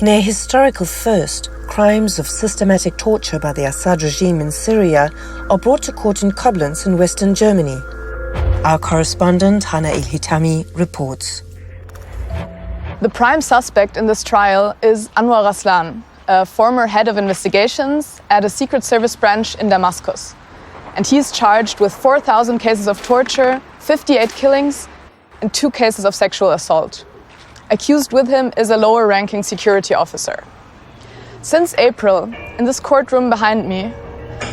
Near historical first, crimes of systematic torture by the Assad regime in Syria are brought to court in Koblenz in western Germany. Our correspondent, el-Hitami, reports. The prime suspect in this trial is Anwar Raslan, a former head of investigations at a secret service branch in Damascus. And he's charged with 4,000 cases of torture, 58 killings, and 2 cases of sexual assault. Accused with him is a lower-ranking security officer. Since April, in this courtroom behind me,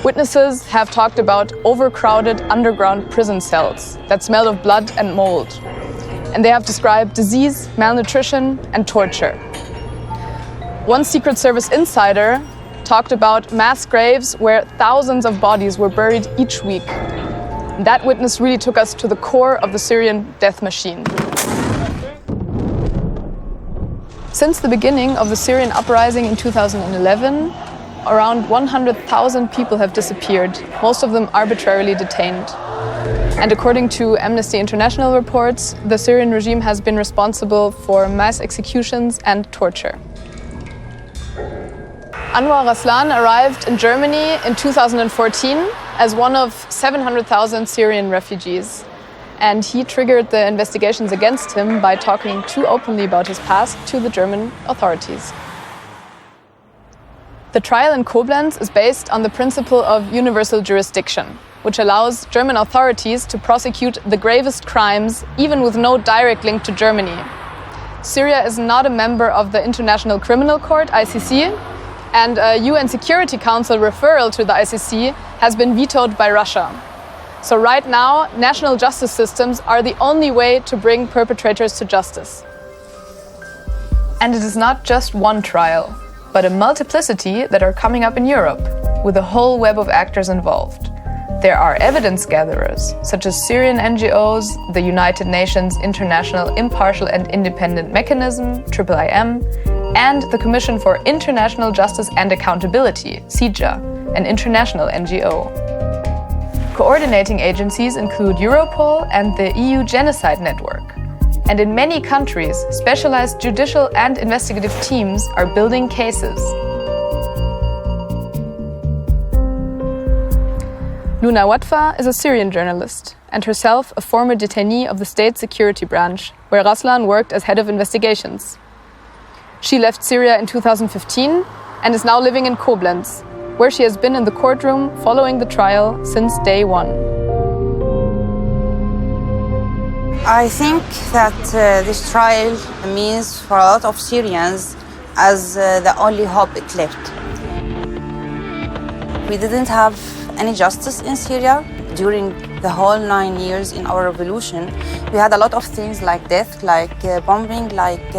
witnesses have talked about overcrowded underground prison cells that smell of blood and mold. And they have described disease, malnutrition, and torture. One Secret Service insider talked about mass graves where thousands of bodies were buried each week. And that witness really took us to the core of the Syrian death machine. Since the beginning of the Syrian uprising in 2011, around 100,000 people have disappeared, most of them arbitrarily detained. And according to Amnesty International reports, the Syrian regime has been responsible for mass executions and torture. Anwar Raslan arrived in Germany in 2014 as one of 700,000 Syrian refugees. And he triggered the investigations against him by talking too openly about his past to the German authorities. The trial in Koblenz is based on the principle of universal jurisdiction, which allows German authorities to prosecute the gravest crimes even with no direct link to Germany. Syria is not a member of the International Criminal Court, ICC, and a UN Security Council referral to the ICC has been vetoed by Russia. So right now, national justice systems are the only way to bring perpetrators to justice. And it is not just one trial, but a multiplicity that are coming up in Europe, with a whole web of actors involved. There are evidence gatherers, such as Syrian NGOs, the United Nations International Impartial and Independent Mechanism, IIIM, and the Commission for International Justice and Accountability, CIJA, an international NGO. Coordinating agencies include Europol and the EU Genocide Network. And in many countries, specialized judicial and investigative teams are building cases. Luna Watfa is a Syrian journalist and herself a former detainee of the state security branch, where Raslan worked as head of investigations. She left Syria in 2015 and is now living in Koblenz, where she has been in the courtroom following the trial since day one. I think that this trial means for a lot of Syrians as the only hope it left. We didn't have any justice in Syria during the whole 9 years in our revolution. We had a lot of things like death, like bombing, like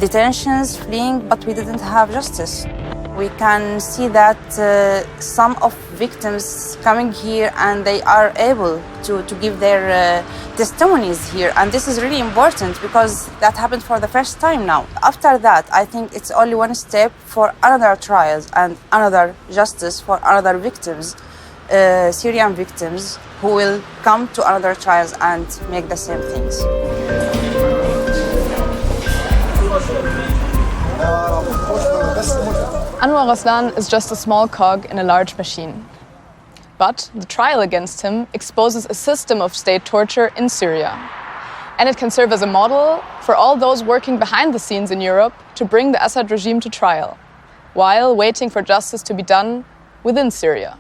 detentions, fleeing, but we didn't have justice. We can see that some of victims coming here and they are able to give their testimonies here, and this is really important because that happened for the first time now. After that, I think it's only one step for another trials and another justice for another victims, Syrian victims, who will come to another trials and make the same things. Anwar Raslan is just a small cog in a large machine. But the trial against him exposes a system of state torture in Syria. And it can serve as a model for all those working behind the scenes in Europe to bring the Assad regime to trial, while waiting for justice to be done within Syria.